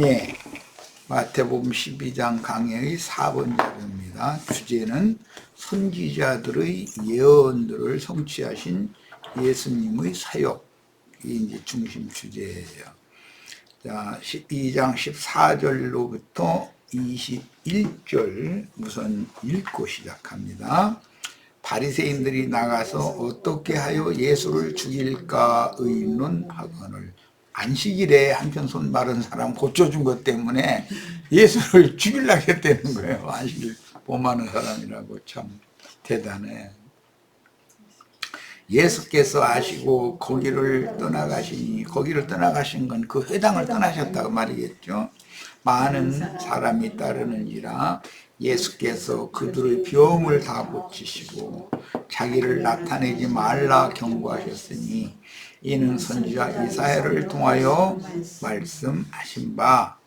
예, 마태복음 12장 강해의 4번 자료입니다. 주제는 선지자들의 예언들을 성취하신 예수님의 사역이 이제 중심 주제예요. 자, 12장 14절로부터 21절 우선 읽고 시작합니다. 바리새인들이 나가서 어떻게 하여 예수를 죽일까 의논하거늘. 안식일에 한편 손 마른 사람 고쳐준 것 때문에 예수를 죽이려고 했다는 거예요. 안식일 범하는 사람이라고 참 대단해. 예수께서 아시고 거기를 떠나가시니, 거기를 떠나가신 건 그 회당을 떠나셨다고 말이겠죠. 많은 사람이 따르는지라 예수께서 그들의 병을 다 고치시고 자기를 나타내지 말라 경고하셨으니, 이는 선지자 이사야를 통하여 말씀하신 바,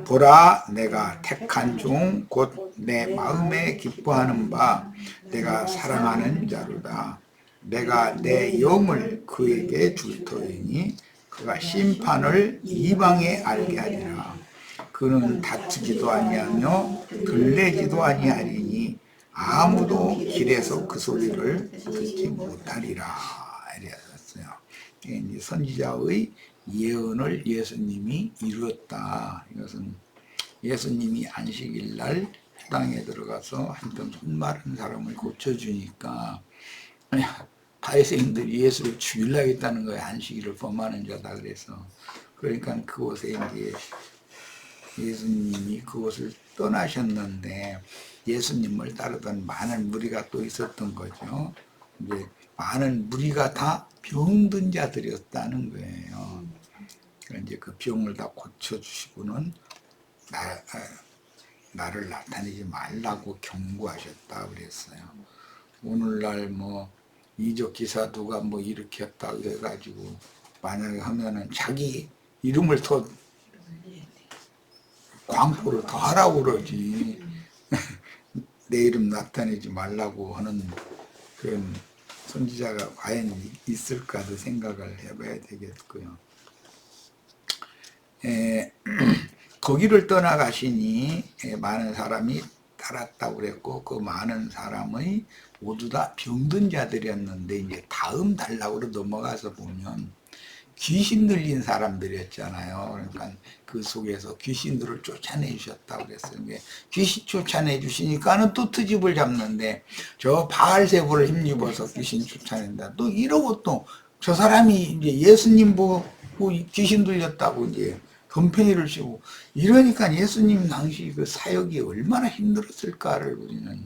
보라 내가 택한 종 곧 내 마음에 기뻐하는 바 내가 사랑하는 자로다. 내가 내 영을 그에게 줄 터이니 그가 심판을 이방에 알게 하리라. 그는 다투지도 아니하며 들레지도 아니하리니 아무도 길에서 그 소리를 듣지 못하리라. 이랬어요. 이제 선지자의 예언을 예수님이 이루었다. 이것은 예수님이 안식일 날 회당에 들어가서 한편 손 마른 사람을 고쳐주니까 바리새인들이 예수를 죽이려고 했다는 거예요. 안식일을 범하는 자다 그래서. 그러니까 그곳에 이제 예수님이 그곳을 떠나셨는데 예수님을 따르던 많은 무리가 또 있었던 거죠. 이제 많은 무리가 다 병든 자들이었다는 거예요. 이제 그 병을 다 고쳐주시고는 나를 나타내지 말라고 경고하셨다 그랬어요. 오늘날 뭐 이적 기사 누가 뭐 일으켰다 그래가지고 만약에 하면은 자기 이름을 더 광포를 더 하라고 그러지. 내 이름 나타내지 말라고 하는 그런 선지자가 과연 있을까도 생각을 해봐야 되겠고요. 거기를 떠나가시니 많은 사람이 따랐다고 그랬고, 그 많은 사람의 모두 다 병든 자들이었는데, 이제 다음 단락으로 넘어가서 보면 귀신 들린 사람들이었잖아요. 그러니까 그 속에서 귀신들을 쫓아내 주셨다고 그랬어요. 귀신 쫓아내 주시니까는 또 트집을 잡는데, 저 바알세부를 힘입어서 귀신 쫓아낸다. 또 이러고 또 저 사람이 이제 예수님 보고 귀신 들렸다고 이제 덤팽이를 씌우고, 이러니까 예수님 당시 그 사역이 얼마나 힘들었을까를 우리는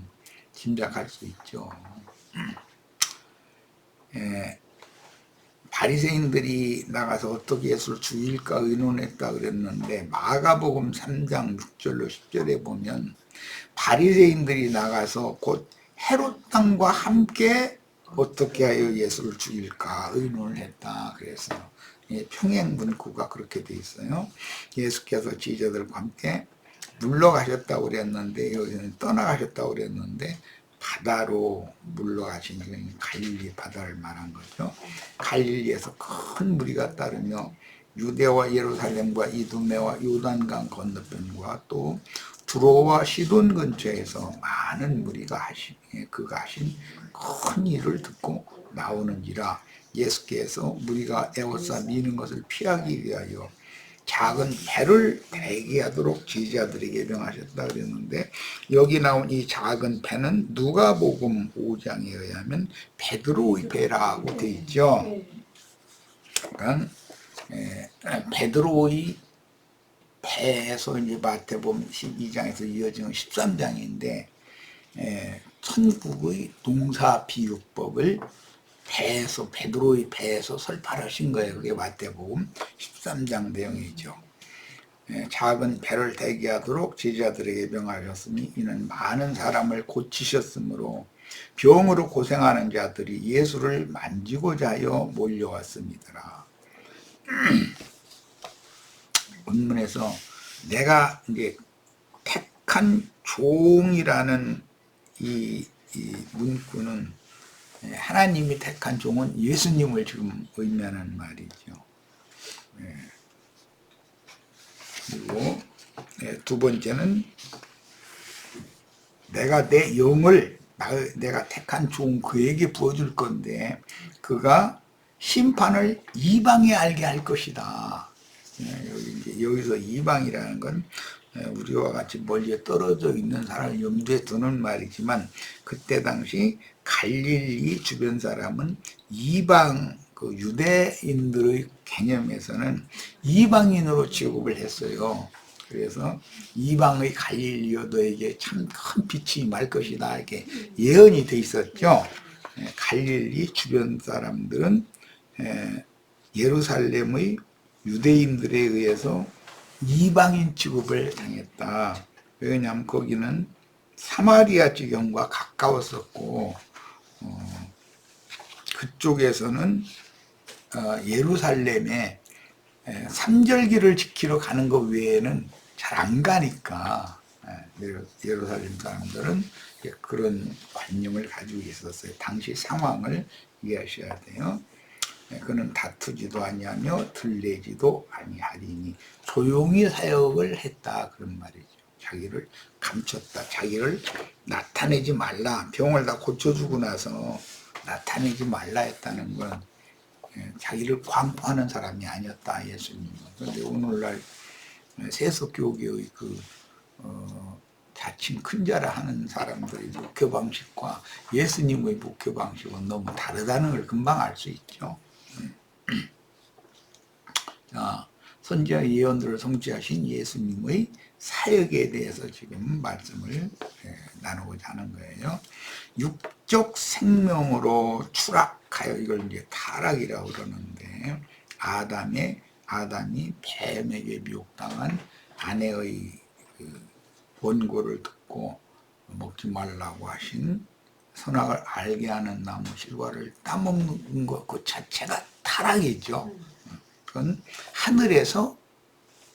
짐작할 수 있죠. 바리새인들이 나가서 어떻게 예수를 죽일까 의논했다 그랬는데, 마가복음 3장 6절로 10절에 보면 바리새인들이 나가서 곧 헤롯 왕과 함께 어떻게 하여 예수를 죽일까 의논을 했다 그랬어요. 평행 문구가 그렇게 돼 있어요. 예수께서 지도자들과 함께 물러가셨다고 그랬는데, 여기는 떠나가셨다고 그랬는데 바다로 물러가신 게 갈릴리 바다를 말한 거죠. 갈릴리에서 큰 무리가 따르며 유대와 예루살렘과 이두메와 요단강 건너편과 또 두로와 시돈 근처에서 많은 무리가 그가 하신 큰 일을 듣고 나오는지라, 예수께서 무리가 에워싸 미는 것을 피하기 위하여 작은 배를 대기하도록 제자들에게 명하셨다 그랬는데, 여기 나온 이 작은 배는 누가복음 5장에 의하면 베드로의 배라고 돼 있죠. 그러니까 베드로의 배에서 이제 마태복음 12장에서 이어지는 13장인데, 천국의 동사 비유법을 배에서, 베드로의 배에서 설파하신 거예요. 그게 마태복음 13장 내용이죠. 작은 배를 대기하도록 제자들에게 명하셨으니, 이는 많은 사람을 고치셨으므로 병으로 고생하는 자들이 예수를 만지고자 하여 몰려왔습니다. 본문에서 내가 이제 택한 종이라는 이 문구는 하나님이 택한 종은 예수님을 지금 의미하는 말이죠. 그리고 두 번째는 내가 내 영을 내가 택한 종 그에게 부어줄 건데 그가 심판을 이방에 알게 할 것이다. 여기서 이방이라는 건 우리와 같이 멀리 떨어져 있는 사람을 염두에 두는 말이지만 그때 당시 갈릴리 주변 사람은 이방 그 유대인들의 개념에서는 이방인으로 취급을 했어요. 그래서 이방의 갈릴리여 너에게 참 큰 빛이 말 것이다 이렇게 예언이 돼 있었죠. 갈릴리 주변 사람들은 예루살렘의 유대인들에 의해서 이방인 취급을 당했다. 왜냐하면 거기는 사마리아 지경과 가까웠었고 그쪽에서는 예루살렘에 삼절기를 지키러 가는 것 외에는 잘 안 가니까 예루살렘 사람들은 그런 관념을 가지고 있었어요. 당시 상황을 이해하셔야 돼요. 그는 다투지도 아니하며 들레지도 아니하리니 조용히 사역을 했다 그런 말이죠. 자기를 감췄다. 자기를 나타내지 말라. 병을 다 고쳐주고 나서 나타내지 말라 했다는 건 자기를 광포하는 사람이 아니었다 예수님은. 그런데 오늘날 세속교계의 자칭 큰 자라 하는 사람들의 목회 방식과 예수님의 목회 방식은 너무 다르다는 걸 금방 알 수 있죠. 자, 선지자 예언들을 성취하신 예수님의 사역에 대해서 지금 말씀을 나누고자 하는 거예요. 육적 생명으로 추락하여 이걸 이제 타락이라고 그러는데 아담이 뱀에게 미혹당한 아내의 원고를 듣고 먹지 말라고 하신 선악을 알게 하는 나무 실과를 따먹는 것 그 자체가 타락이죠. 그건 하늘에서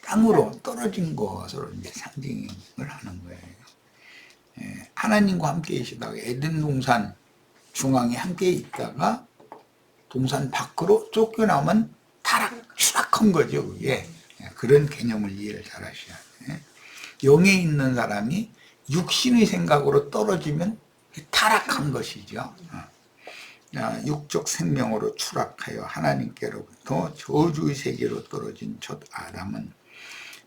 땅으로 떨어진 것으로 이제 상징을 하는 거예요. 하나님과 함께 계시다가 에덴 동산 중앙에 함께 있다가 동산 밖으로 쫓겨나면 추락한 거죠. 그게 그런 개념을 이해를 잘 하셔야 돼요. 영에 있는 사람이 육신의 생각으로 떨어지면 타락한 것이죠. 육적 생명으로 추락하여 하나님께로부터 저주의 세계로 떨어진 첫 아담은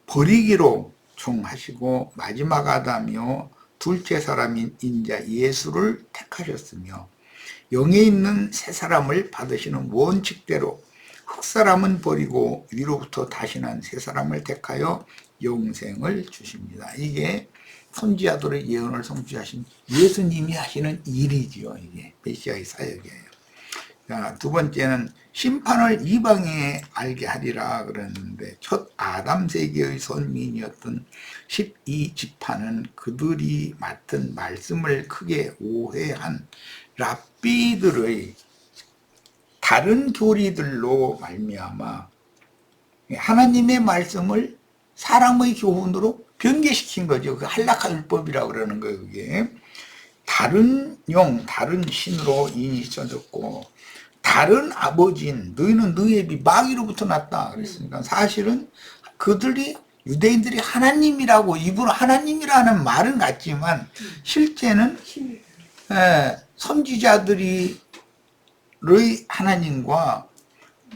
버리기로 종하시고 마지막 아담이요 둘째 사람인 인자 예수를 택하셨으며 영에 있는 새 사람을 받으시는 원칙대로 흙사람은 버리고 위로부터 다시 난 새 사람을 택하여 영생을 주십니다. 이게 선지자들의 예언을 성취하신 예수님이 하시는 일이지요. 이게 메시아의 사역이에요. 자, 두 번째는 심판을 이방에 알게 하리라 그랬는데 첫 아담 세계의 선민이었던 12지파는 그들이 맡은 말씀을 크게 오해한 랍비들의 다른 교리들로 말미암아 하나님의 말씀을 사람의 교훈으로 변개시킨 거죠. 그 할라카 율법이라고 그러는 거예요. 그게 다른 영, 다른 신으로 인이 써졌고 다른 아버지인 너희는 너희의 비 마귀로부터 났다 그랬으니까 사실은 그들이 유대인들이 하나님이라고 입으로 하나님이라는 말은 같지만 실제는 선지자들의 하나님과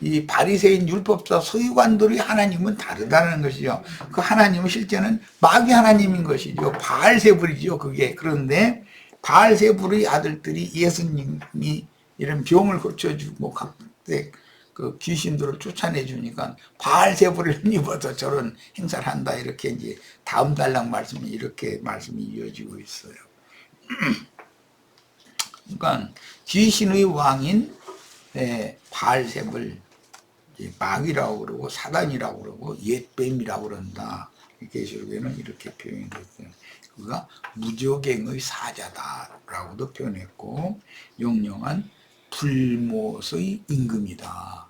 이 바리새인 율법사 서기관들의 하나님은 다르다는 것이죠. 그 하나님은 실제는 마귀 하나님인 것이죠. 바알세불이죠. 그게. 그런데 바알세불의 아들들이 예수님이 이런 병을 고쳐주고 각색 그 귀신들을 쫓아내 주니까 바알세불을 힘입어서 저런 행사를 한다. 이렇게 이제 다음 달락 말씀이 이렇게 말씀이 이어지고 있어요. 그러니까 귀신의 왕인 바알세불 마귀라고 그러고 사단이라고 그러고 옛뱀이라고 그런다. 계시록에는 이렇게 표현이 됐어요. 그가 무저갱의 사자다라고도 표현했고 영영한 불못의 임금이다.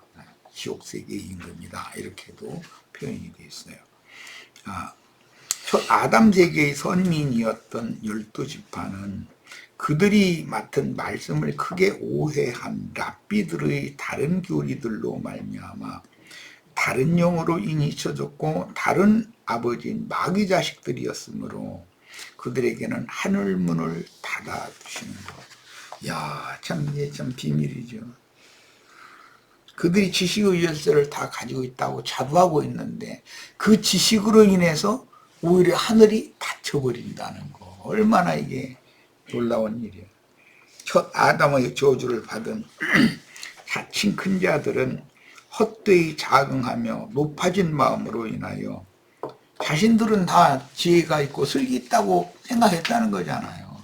지옥세계의 임금이다. 이렇게도 표현이 되어 있어요. 첫 아담 세계의 선민이었던 12지파는 그들이 맡은 말씀을 크게 오해한 랍비들의 다른 교리들로 말미암아 다른 영으로 인이쳐졌고 다른 아버지인 마귀 자식들이었으므로 그들에게는 하늘문을 닫아두시는 것. 야, 참 이게 참 비밀이죠. 그들이 지식의 열쇠를 다 가지고 있다고 자부하고 있는데 그 지식으로 인해서 오히려 하늘이 닫혀버린다는 거. 얼마나 이게 놀라운 일이야. 첫 아담의 저주를 받은 자칭 큰 자들은 헛되이 자긍하며 높아진 마음으로 인하여 자신들은 다 지혜가 있고 슬기 있다고 생각했다는 거잖아요.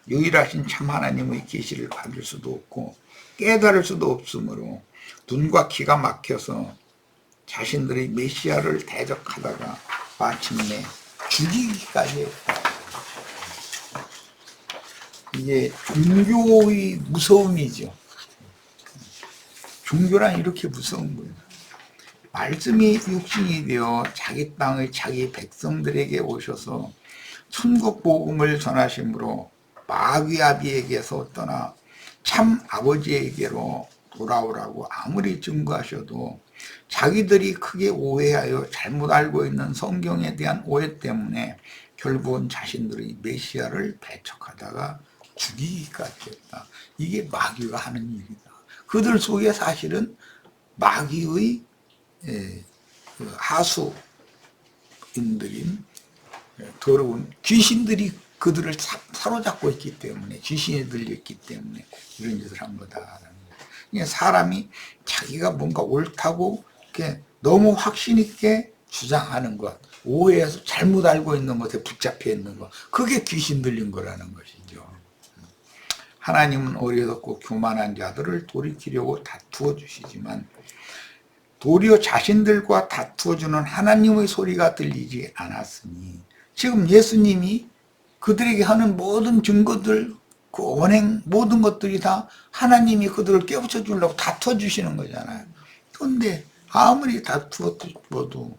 유일하신 참 하나님의 계시를 받을 수도 없고 깨달을 수도 없으므로 눈과 귀가 막혀서 자신들의 메시아를 대적하다가 마침내 죽이기까지 했다. 이게 종교의 무서움이죠. 종교란 이렇게 무서운 거예요. 말씀이 육신이 되어 자기 땅의 자기 백성들에게 오셔서 천국 복음을 전하심으로 마귀 아비에게서 떠나 참 아버지에게로 돌아오라고 아무리 증거하셔도 자기들이 크게 오해하여 잘못 알고 있는 성경에 대한 오해 때문에 결국은 자신들의 메시아를 배척하다가 죽이기까지 했다. 이게 마귀가 하는 일이다. 그들 속에 사실은 마귀의 하수인들인 더러운 귀신들이 그들을 사로잡고 있기 때문에, 귀신에 들렸기 때문에 이런 짓을 한 거다. 사람이 자기가 뭔가 옳다고 이렇게 너무 확신 있게 주장하는 것, 오해해서 잘못 알고 있는 것에 붙잡혀 있는 것, 그게 귀신 들린 거라는 것이죠. 하나님은 어리석고 교만한 자들을 돌이키려고 다투어 주시지만 도리어 자신들과 다투어주는 하나님의 소리가 들리지 않았으니, 지금 예수님이 그들에게 하는 모든 증거들, 그 언행 모든 것들이 다 하나님이 그들을 깨우쳐 주려고 다투어 주시는 거잖아요. 그런데 아무리 다투어도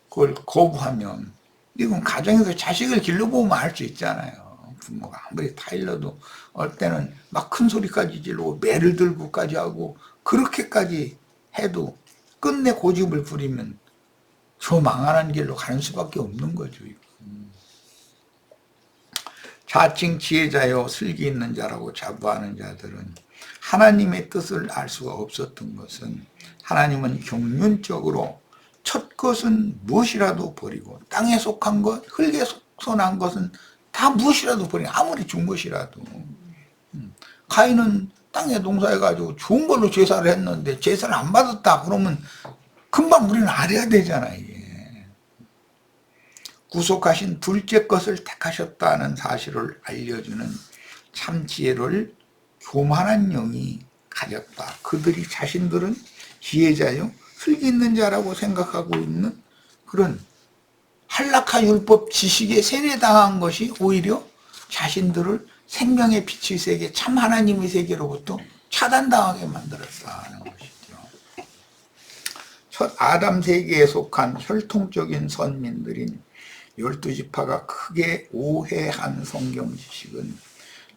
그걸 거부하면, 이건 가정에서 자식을 길러보면 알 수 있잖아요. 부모가 아무리 타일러도 어떨 때는 막 큰 소리까지 지르고 매를 들고까지 하고 그렇게까지 해도 끝내 고집을 부리면 저 망하는 길로 가는 수밖에 없는 거죠. 자칭 지혜자요 슬기 있는 자라고 자부하는 자들은 하나님의 뜻을 알 수가 없었던 것은, 하나님은 경륜적으로 첫 것은 무엇이라도 버리고 땅에 속한 것, 흙에 속한 것은 다 무엇이라도 버리고, 아무리 좋은 것이라도. 가인은 땅에 농사해가지고 좋은 걸로 제사를 했는데 제사를 안 받았다 그러면 금방 우리는 알아야 되잖아. 이게 구속하신 둘째 것을 택하셨다는 사실을 알려주는 참 지혜를 교만한 영이 가졌다. 그들이 자신들은 지혜자요 슬기 있는 자라고 생각하고 있는 그런 한락한 율법 지식에 세뇌당한 것이 오히려 자신들을 생명의 빛의 세계, 참 하나님의 세계로부터 차단당하게 만들었다는 것이죠. 첫 아담 세계에 속한 혈통적인 선민들인 12지파가 크게 오해한 성경 지식은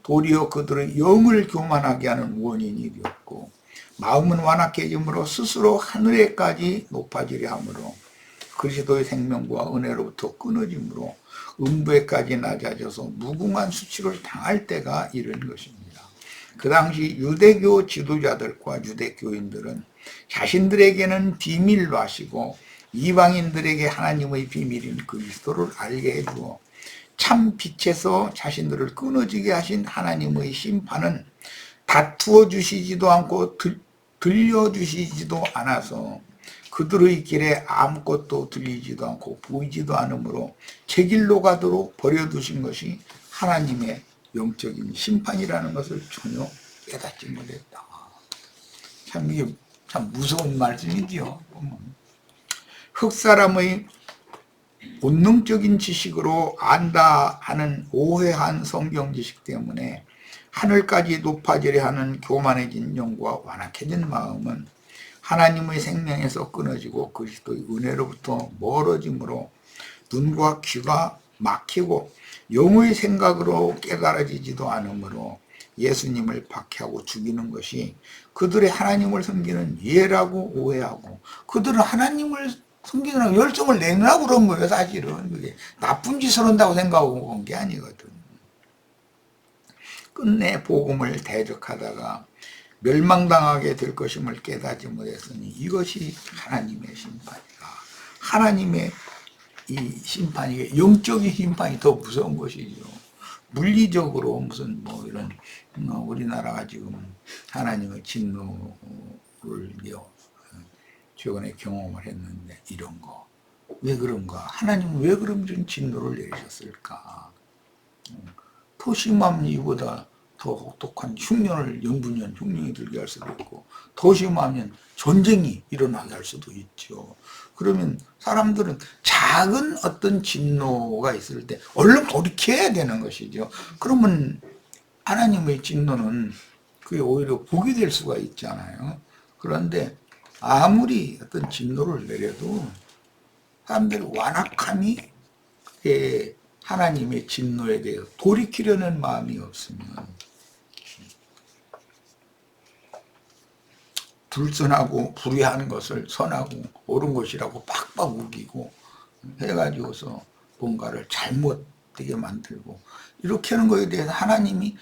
도리어 그들의 영을 교만하게 하는 원인이 되었고, 마음은 완악해짐으로 스스로 하늘에까지 높아지려 하므로 그리스도의 생명과 은혜로부터 끊어짐으로 음부에까지 낮아져서 무궁한 수치를 당할 때가 이른 것입니다. 그 당시 유대교 지도자들과 유대교인들은 자신들에게는 비밀로 하시고 이방인들에게 하나님의 비밀인 그리스도를 알게 해주어 참 빛에서 자신들을 끊어지게 하신 하나님의 심판은 다투어 주시지도 않고 들려주시지도 않아서 그들의 길에 아무것도 들리지도 않고 보이지도 않으므로 제 길로 가도록 버려두신 것이 하나님의 영적인 심판이라는 것을 전혀 깨닫지 못했다. 참 이게 참 무서운 말씀이지요. 흑사람의 본능적인 지식으로 안다 하는 오해한 성경 지식 때문에 하늘까지 높아지려 하는 교만해진 영과 완악해진 마음은 하나님의 생명에서 끊어지고 그리스도의 은혜로부터 멀어짐으로 눈과 귀가 막히고 영의 생각으로 깨달아지지도 않으므로 예수님을 박해하고 죽이는 것이 그들의 하나님을 섬기는 예라고 오해하고, 그들은 하나님을 섬기느라고 열정을 내느라고 그런 거예요. 사실은 그게 나쁜 짓을 한다고 생각하고 온 게 아니거든. 끝내 복음을 대적하다가 멸망당하게 될 것임을 깨닫지 못했으니 이것이 하나님의 심판이다. 하나님의 이 심판이, 영적인 심판이 더 무서운 것이죠. 물리적으로 무슨 뭐 이런 우리나라가 지금 하나님의 진노를 최근에 경험을 했는데, 이런 거 왜 그런가? 하나님은 왜 그런 진노를 내리셨을까? 더 심하면 이보다 더 혹독한 흉년을, 영분년 흉년이 들게 할 수도 있고, 더 심하면 전쟁이 일어나게 할 수도 있죠. 그러면 사람들은 작은 어떤 진노가 있을 때 얼른 돌이켜야 되는 것이죠. 그러면 하나님의 진노는 그게 오히려 복이 될 수가 있잖아요. 그런데 아무리 어떤 진노를 내려도 사람들이 완악함이 하나님의 진노에 대해서 돌이키려는 마음이 없으면 불선하고 불의한 것을 선하고 옳은 것이라고 팍팍 우기고 해가지고서 뭔가를 잘못되게 만들고 이렇게 하는 거에 대해서 하나님이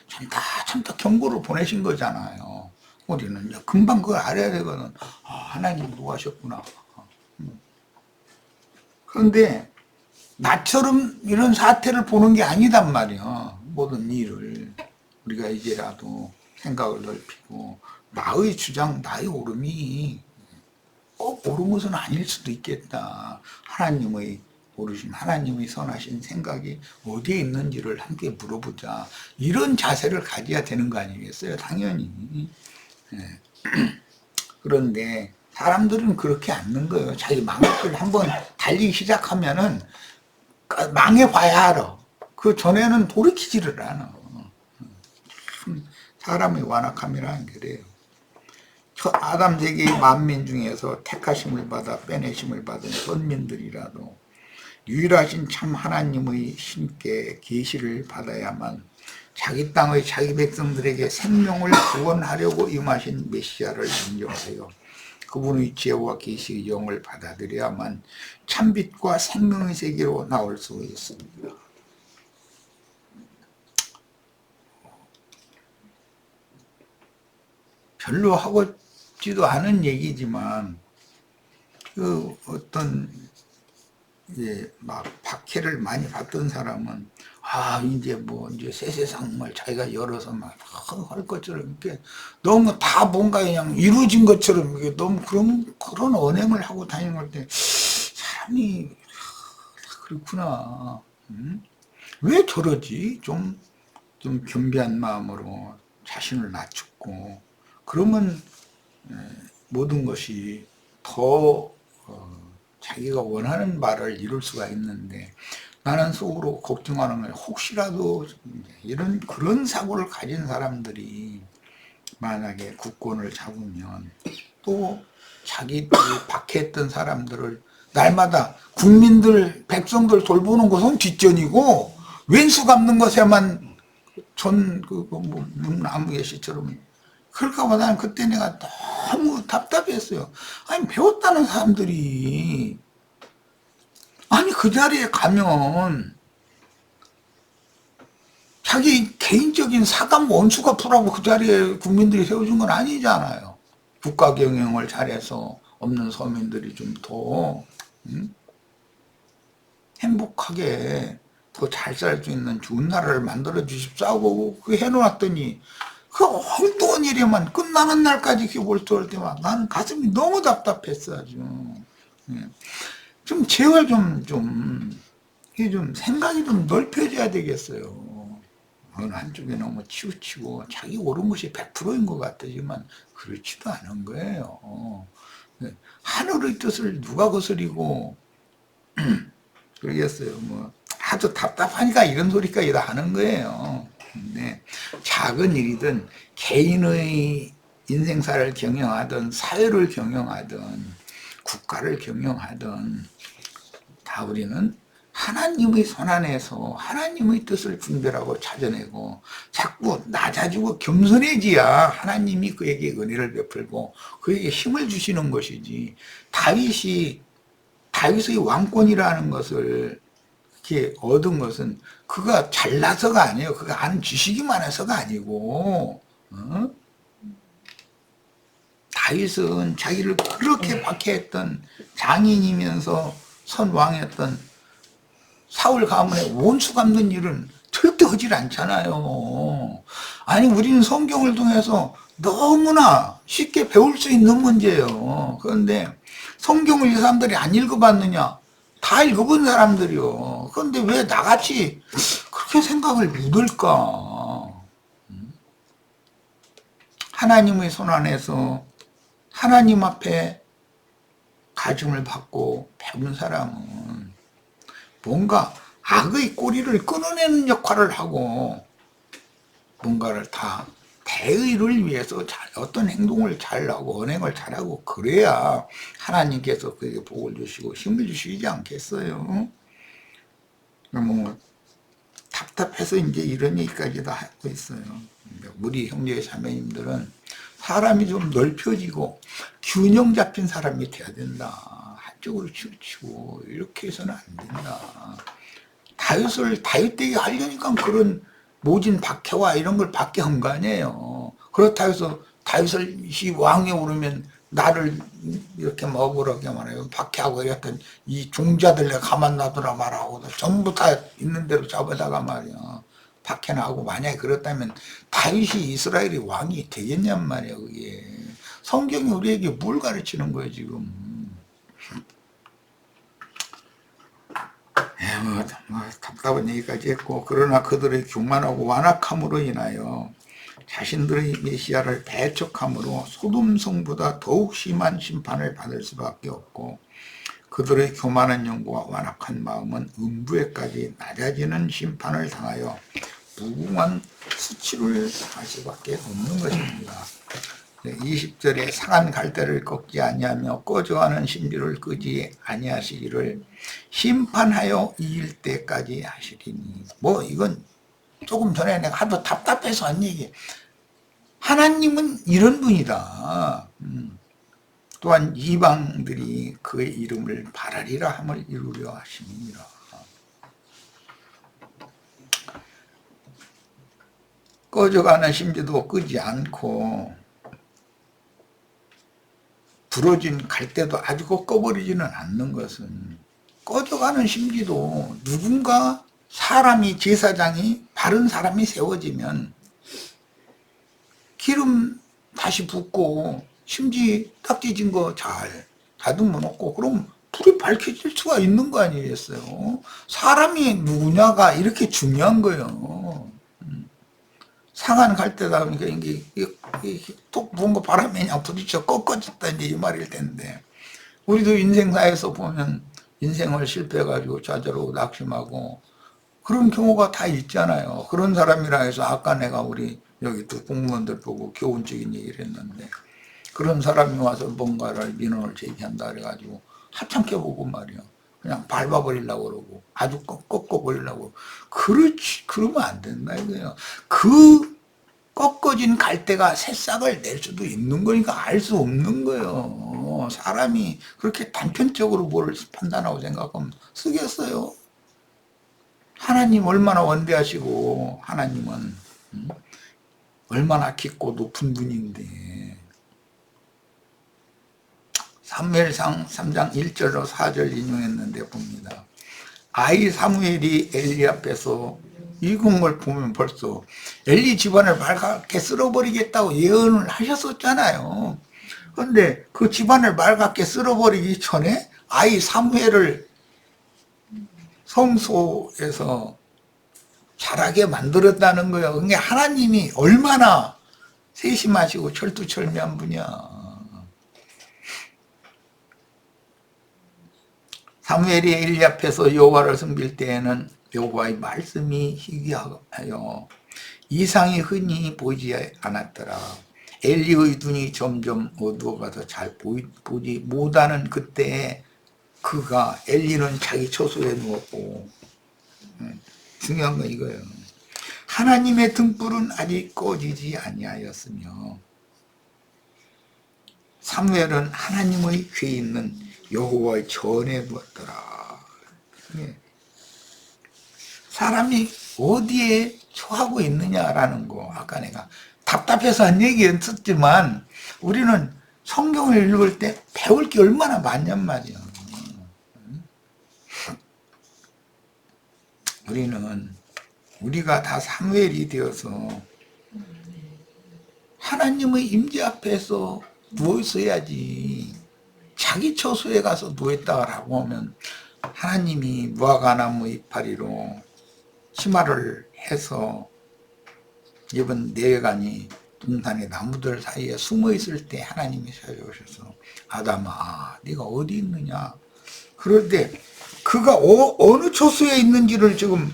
참다 경고를 보내신 거잖아요. 우리는 금방 그걸 알아야 되거든. 하나님 노하셨구나. 그런데 나처럼 이런 사태를 보는 게 아니단 말이야. 모든 일을 우리가 이제라도 생각을 넓히고, 나의 주장, 나의 옳음이 꼭 옳은 것은 아닐 수도 있겠다. 하나님의 옳으신, 하나님의 선하신 생각이 어디에 있는지를 함께 물어보자. 이런 자세를 가져야 되는 거 아니겠어요? 당연히. 그런데 사람들은 그렇게 않는 거예요. 자기 망각을 한번 달리기 시작하면은 망해봐야 알아. 그 전에는 돌이키지를 않아. 사람의 완악함이라는 게 그래요. 아담 세계의 만민 중에서 택하심을 받아 빼내심을 받은 선민들이라도 유일하신 참 하나님의 신께 계시를 받아야만 자기 땅의 자기 백성들에게 생명을 구원하려고 임하신 메시아를 인정하여 그분의 지혜와 계시의 영을 받아들여야만 참빛과 생명의 세계로 나올 수 있습니다. 별로 하고 싶지도 않은 얘기지만, 그 어떤 막 박해를 많이 받던 사람은 이제 새 세상을 자기가 열어서 막 할 것처럼 이렇게 너무 다 뭔가 그냥 이루어진 것처럼 이렇게 너무 그런 언행을 하고 다니는 때 사람이 그렇구나. 왜 저러지? 좀 겸비한 마음으로 자신을 낮추고 그러면 모든 것이 더 자기가 원하는 바를 이룰 수가 있는데, 나는 속으로 걱정하는 거예요. 혹시라도 그런 사고를 가진 사람들이 만약에 국권을 잡으면 또 자기 박해했던 사람들을 날마다 국민들, 백성들 돌보는 것은 뒷전이고 왼수 갚는 것에만 나무 예시처럼. 그럴까 봐 나는 그때 내가 너무 답답했어요. 아니, 배웠다는 사람들이, 아니, 그 자리에 가면 자기 개인적인 사감 원수 갚으라고 그 자리에 국민들이 세워준 건 아니잖아요. 국가 경영을 잘해서 없는 서민들이 좀 더 행복하게 더 잘 살 수 있는 좋은 나라를 만들어 주십사 하고 그 해놓았더니 그 엉뚱한 일에만 끝나는 날까지 이렇게 몰두할 때만 나는 가슴이 너무 답답했어. 아주 좀 제발 좀 생각이 좀 넓혀져야 되겠어요. 어느 한쪽에 너무 치우치고 자기 옳은 것이 100%인 것 같지만 그렇지도 않은 거예요. 하늘의 뜻을 누가 거스리고 그러겠어요. 뭐 아주 답답하니까 이런 소리까지 다 하는 거예요. 근데 작은 일이든 개인의 인생사를 경영하든 사회를 경영하든 국가를 경영하든 다 우리는 하나님의 손안에서 하나님의 뜻을 분별하고 찾아내고 자꾸 낮아지고 겸손해지야 하나님이 그에게 은혜를 베풀고 그에게 힘을 주시는 것이지. 다윗의 왕권이라는 것을 이렇게 얻은 것은 그가 잘나서가 아니에요. 그가 아는 지식이 많아서가 아니고, 다윗은 자기를 그렇게 박해했던 장인이면서 선왕이었던 사울 가문의 원수 갚는 일은 절대 하질 않잖아요. 아니, 우리는 성경을 통해서 너무나 쉽게 배울 수 있는 문제예요. 그런데 성경을 이 사람들이 안 읽어봤느냐? 다 읽어본 사람들이요. 그런데 왜 나같이 그렇게 생각을 묻을까? 하나님의 손안에서 하나님 앞에 가증을 받고 배운 사람은 뭔가 악의 꼬리를 끊어내는 역할을 하고 뭔가를 다 대의를 위해서 어떤 행동을 잘하고 언행을 잘하고 그래야 하나님께서 그에게 복을 주시고 힘을 주시지 않겠어요? 뭐 답답해서 이제 이런 얘기까지도 하고 있어요. 우리 형제 자매님들은 사람이 좀 넓혀지고 균형 잡힌 사람이 돼야 된다. 한쪽으로 치우치고 이렇게 해서는 안 된다. 다윗되게 하려니까 그런 모진 박해와 이런 걸 받게 한 거 아니에요. 그렇다고 해서 다윗이 왕에 오르면 나를 이렇게 먹으라게 말해요. 박해하고 이랬던 이 종자들 내가 가만 놔두라 말하고 전부 다 있는 대로 잡아다가 말이야. 박해나고 만약에 그렇다면 다윗이 이스라엘의 왕이 되겠냔 말이야. 그게 성경이 우리에게 뭘 가르치는 거예요 지금. 답답한 얘기까지 했고, 그러나 그들의 교만하고 완악함으로 인하여 자신들의 메시아를 배척함으로 소돔 성보다 더욱 심한 심판을 받을 수밖에 없고, 그들의 교만한 영과 완악한 마음은 음부에까지 낮아지는 심판을 당하여 무궁한 수치를 당할 수밖에 없는 것입니다. 20절에 상한 갈대를 꺾지 아니하며 꺼져가는 신비를 끄지 아니하시기를 심판하여 이을 때까지 하시리니. 뭐 이건 조금 전에 내가 하도 답답해서 한 얘기. 하나님은 이런 분이다. 또한 이방들이 그의 이름을 바라리라 함을 이루려 하십니다. 꺼져가는 심지도 끄지 않고 부러진 갈대도 아주 꺼버리지는 않는 것은, 꺼져가는 심지도 누군가 사람이 제사장이 바른 사람이 세워지면 기름 다시 붓고 심지 딱지진 거 잘 다듬어 놓고 그럼 불이 밝혀질 수가 있는 거 아니겠어요? 사람이 누구냐가 이렇게 중요한 거예요. 상한 갈대다 보니까 이게 톡 부은 거 바람에 그냥 부딪혀 꺾어졌다 이제 이 말일 텐데, 우리도 인생사에서 보면 인생을 실패해가지고 좌절하고 낙심하고 그런 경우가 다 있잖아요. 그런 사람이라 해서 아까 내가 우리 여기 두 공무원들 보고 교훈적인 얘기를 했는데, 그런 사람이 와서 뭔가를 민원을 제기한다 그래가지고 하찮게 보고 말이야. 그냥 밟아버리려고 그러고 아주 꺾어버리려고. 그렇지, 그러면 안 된다 이거예요. 그 꺾어진 갈대가 새싹을 낼 수도 있는 거니까 알 수 없는 거예요. 사람이 그렇게 단편적으로 뭘 판단하고 생각하면 쓰겠어요. 하나님 얼마나 원대하시고 하나님은 얼마나 깊고 높은 분인데. 사무엘상 3장 1절로 4절 인용했는데 봅니다. 아이 사무엘이 엘리 앞에서 읽은 걸 보면 벌써 엘리 집안을 맑게 쓸어버리겠다고 예언을 하셨었잖아요. 그런데 그 집안을 맑게 쓸어버리기 전에 아이 사무엘을 성소에서 자라게 만들었다는 거예요. 그게 하나님이 얼마나 세심하시고 철두철미한 분이야. 사무엘이 엘리 앞에서 여호와를 섬길 때에는 여호와의 말씀이 희귀하여 이상이 흔히 보이지 않았더라. 엘리의 눈이 점점 어두워가서 잘 보지 못하는 그때에 그가 엘리는 자기 처소에 누웠고, 중요한 건 이거예요. 하나님의 등불은 아직 꺼지지 아니하였으며 사무엘은 하나님의 귀에 있는 여호와의 전에 누웠더라. 사람이 어디에 처하고 있느냐라는 거, 아까 내가 답답해서 한 얘기였었지만 우리는 성경을 읽을 때 배울 게 얼마나 많냔 말이야. 우리가 다 사무엘이 되어서 하나님의 임재 앞에서 누워 있어야지. 자기 처소에 가서 누웠다고 하면 하나님이 무화과나무 이파리로 치마를 해서 입은 내간이 동산의 나무들 사이에 숨어 있을 때 하나님이 찾아오셔서 아담아, 네가 어디 있느냐? 그럴 때 그가 어느 처소에 있는지를 지금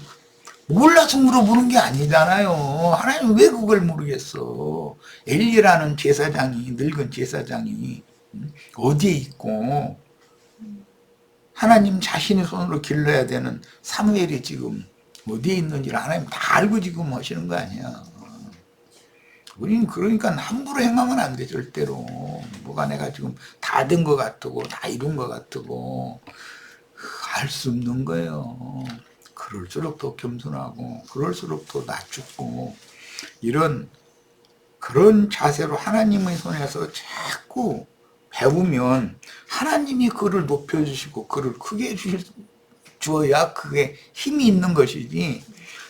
몰라서 물어보는 게 아니잖아요. 하나님 왜 그걸 모르겠어? 엘리라는 제사장이, 늙은 제사장이 어디에 있고 하나님 자신의 손으로 길러야 되는 사무엘이 지금 어디에 있는지를 하나님 다 알고 지금 하시는 거 아니야. 우리는 그러니까 함부로 행하면 안 돼, 절대로. 뭐가 내가 지금 다 된 것 같고 다 이룬 것 같고 알 수 없는 거예요. 그럴수록 더 겸손하고 그럴수록 더 낮추고 그런 자세로 하나님의 손에서 자꾸 배우면 하나님이 그를 높여주시고 그를 크게 주어야 그게 힘이 있는 것이지,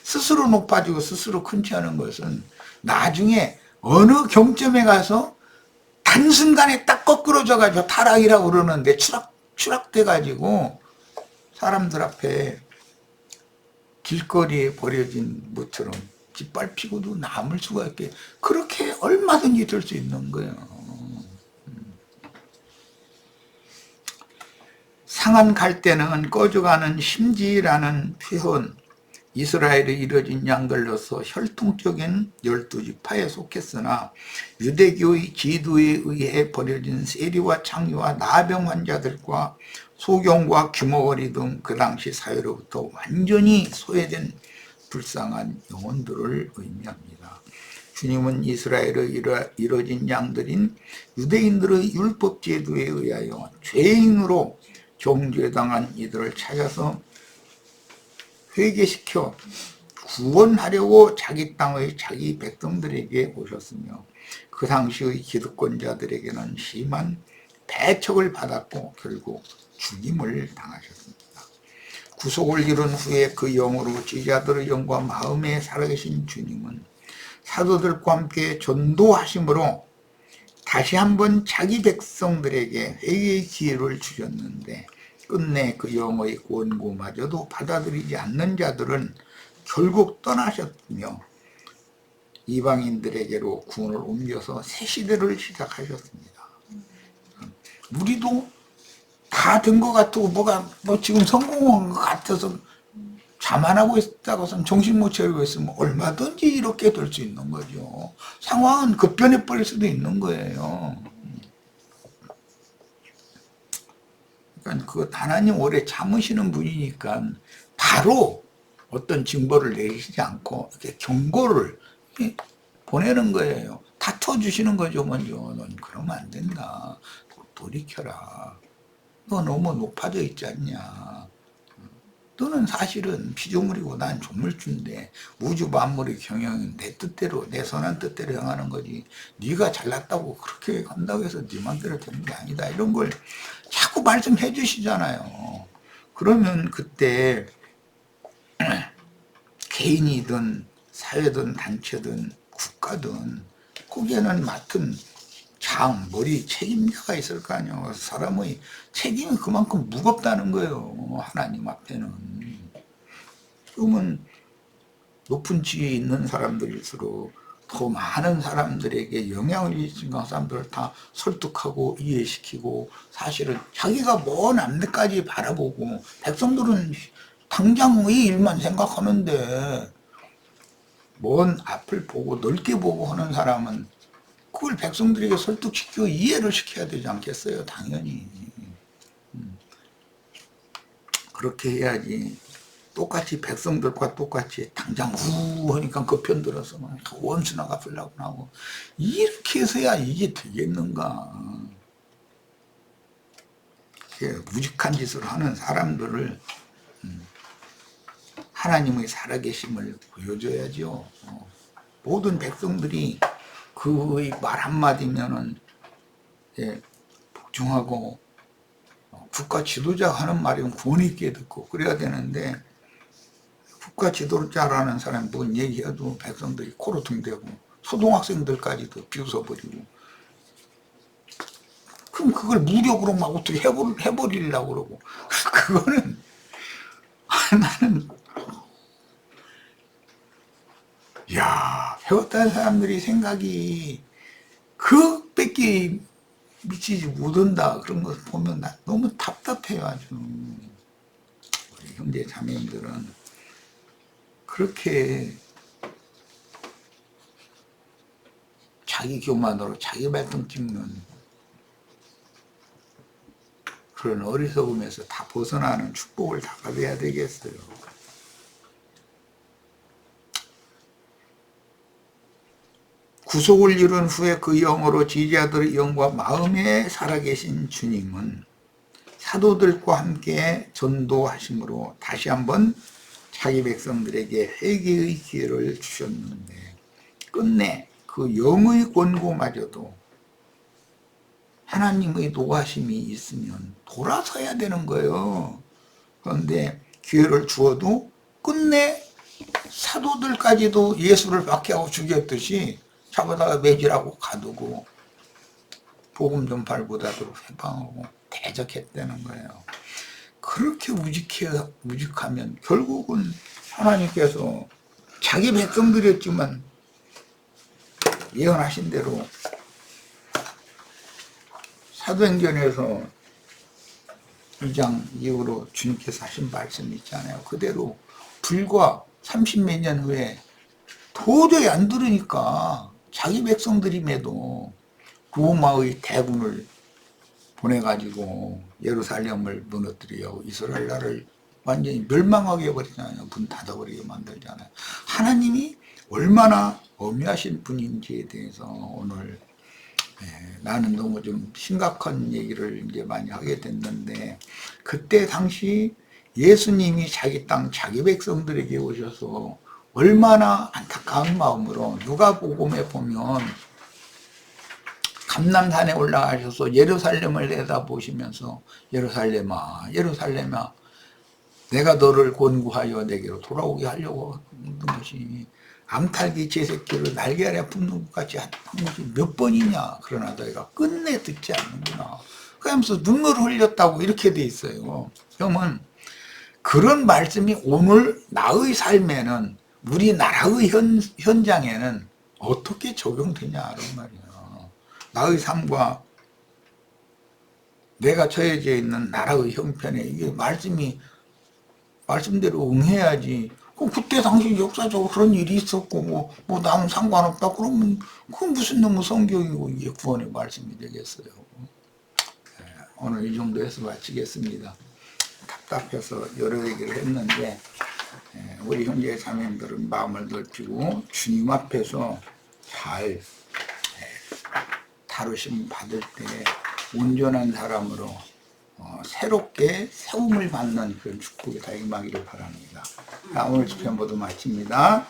스스로 높아지고 스스로 큰 체하는 것은 나중에 어느 경점에 가서 단순간에 딱 거꾸러져가지고 타락이라고 그러는데 추락돼가지고 사람들 앞에 길거리에 버려진 모처럼 짓밟히고도 남을 수가 있게, 그렇게 얼마든지 될 수 있는 거예요. 상한 갈대는 꺼져가는 심지라는 표현, 이스라엘에 이뤄진 양들로서 혈통적인 12지파에 속했으나 유대교의 지도에 의해 버려진 세리와 창녀와 나병 환자들과 소경과 귀머거리 등 그 당시 사회로부터 완전히 소외된 불쌍한 영혼들을 의미합니다. 주님은 이스라엘에 이뤄진 양들인 유대인들의 율법 제도에 의하여 죄인으로 정죄당한 이들을 찾아서 회개시켜 구원하려고 자기 땅의 자기 백성들에게 오셨으며 그 당시의 기득권자들에게는 심한 배척을 받았고 결국 죽임을 당하셨습니다. 구속을 이룬 후에 그 영으로 제자들의 영과 마음에 살아계신 주님은 사도들과 함께 전도하심으로 다시 한번 자기 백성들에게 회개의 기회를 주셨는데 끝내 그 영의 권고마저도 받아들이지 않는 자들은 결국 떠나셨으며 이방인들에게로 구원을 옮겨서 새 시대를 시작하셨습니다. 우리도 다 된 것 같고 뭐 지금 성공한 것 같아서 자만하고 있다고 해서 정신 못 차리고 있으면 얼마든지 이렇게 될 수 있는 거죠. 상황은 급변해 버릴 수도 있는 거예요. 그러니까 하나님 오래 참으시는 분이니까 바로 어떤 징벌을 내리시지 않고 이렇게 경고를 보내는 거예요. 다퉈주시는 거죠, 먼저. 넌 그러면 안 된다. 돌이켜라. 너 너무 높아져 있지 않냐. 너는 사실은 피조물이고 난 조물주인데 우주 만물의 경영은 내 뜻대로, 내 선한 뜻대로 행하는 거지. 네가 잘났다고 그렇게 한다고 해서 네 맘대로 되는 게 아니다. 이런 걸 자꾸 말씀해 주시잖아요. 그러면 그때 개인이든 사회든 단체든 국가든 거기에는 맡은 장, 머리, 책임자가 있을 거 아니에요. 사람의 책임이 그만큼 무겁다는 거예요. 하나님 앞에는. 그러면 높은 지위에 있는 사람들일수록 더 많은 사람들에게 영향을 미치는 사람들을 다 설득하고 이해시키고, 사실은 자기가 먼 앞날까지 바라보고, 백성들은 당장의 일만 생각하는데 먼 앞을 보고 넓게 보고 하는 사람은 그걸 백성들에게 설득시키고 이해를 시켜야 되지 않겠어요? 당연히. 그렇게 해야지. 똑같이 백성들과 똑같이 당장 후 하니까 그 편 들어서 원수나 갚으려고 하고 이렇게 해서야 이게 되겠는가. 무직한 짓을 하는 사람들을 하나님의 살아계심을 보여줘야죠. 모든 백성들이 그의 말 한마디면은 복종하고 국가 지도자가 하는 말이면 권위 있게 듣고 그래야 되는데 국가 지도자라는 사람이 뭔 얘기해도 백성들이 코로통대고 초등학생들까지도 비웃어버리고 그럼 그걸 무력으로 막 어떻게 해버리려고 그러고 그거는 나는 야 배웠다는 사람들이 생각이 그밖에 미치지 못한다 그런 거 보면 나 너무 답답해요 아주. 우리 형제 자매님들은 그렇게 자기 교만으로 자기 발등 찍는 그런 어리석음에서 다 벗어나는 축복을 다 받아야 되겠어요. 구속을 이룬 후에 그 영으로 지지자들의 영과 마음에 살아계신 주님은 사도들과 함께 전도하심으로 다시 한번 자기 백성들에게 회개의 기회를 주셨는데 끝내 그 영의 권고마저도 하나님의 노하심이 있으면 돌아서야 되는 거예요. 그런데 기회를 주어도 끝내 사도들까지도 예수를 박해하고 죽였듯이 잡아다가 매질하고 가두고 복음 전파를 못하도록 해방하고 대적했다는 거예요. 그렇게 무직하면 결국은 하나님께서 자기 백성들이었지만 예언하신 대로 사도행전에서 2장 이후로 주님께서 하신 말씀이 있잖아요. 그대로 불과 30몇 년 후에 도저히 안 들으니까 자기 백성들임에도 로마의 대군을 보내가지고 예루살렘을 무너뜨리고 이스라엘 나라를 완전히 멸망하게 해버리잖아요. 문 닫아버리게 만들잖아요. 하나님이 얼마나 엄미하신 분인지에 대해서 오늘 나는 너무 좀 심각한 얘기를 이제 많이 하게 됐는데 그때 당시 예수님이 자기 땅 자기 백성들에게 오셔서 얼마나 안타까운 마음으로 누가복음에 보면 감람산에 올라가셔서 예루살렘을 내다보시면서 예루살렘아 예루살렘아 내가 너를 권고하여 내게로 돌아오게 하려고 하는 것이 암탉이 제 새끼를 날개 아래 품는 것 같이 한 것이 몇 번이냐. 그러나 너희가 끝내 듣지 않는구나. 그러면서 눈물을 흘렸다고 이렇게 돼 있어요. 그러면 그런 말씀이 오늘 나의 삶에는 우리나라의 현장에는 어떻게 적용되냐 이런 말이에요. 나의 삶과 내가 처해져 있는 나라의 형편에 이게 말씀대로 응해야지. 그럼 그때 당시 역사적으로 그런 일이 있었고 뭐 나는 상관없다 그러면 그건 무슨 너무 성경이고 이게 구원의 말씀이 되겠어요. 오늘 이 정도에서 마치겠습니다. 답답해서 여러 얘기를 했는데 우리 형제 자매님들은 마음을 넓히고 주님 앞에서 잘 다루심 받을 때 온전한 사람으로 새롭게 세움을 받는 그런 축복이 다 임하기를 바랍니다. 오늘 집회 모두 마칩니다.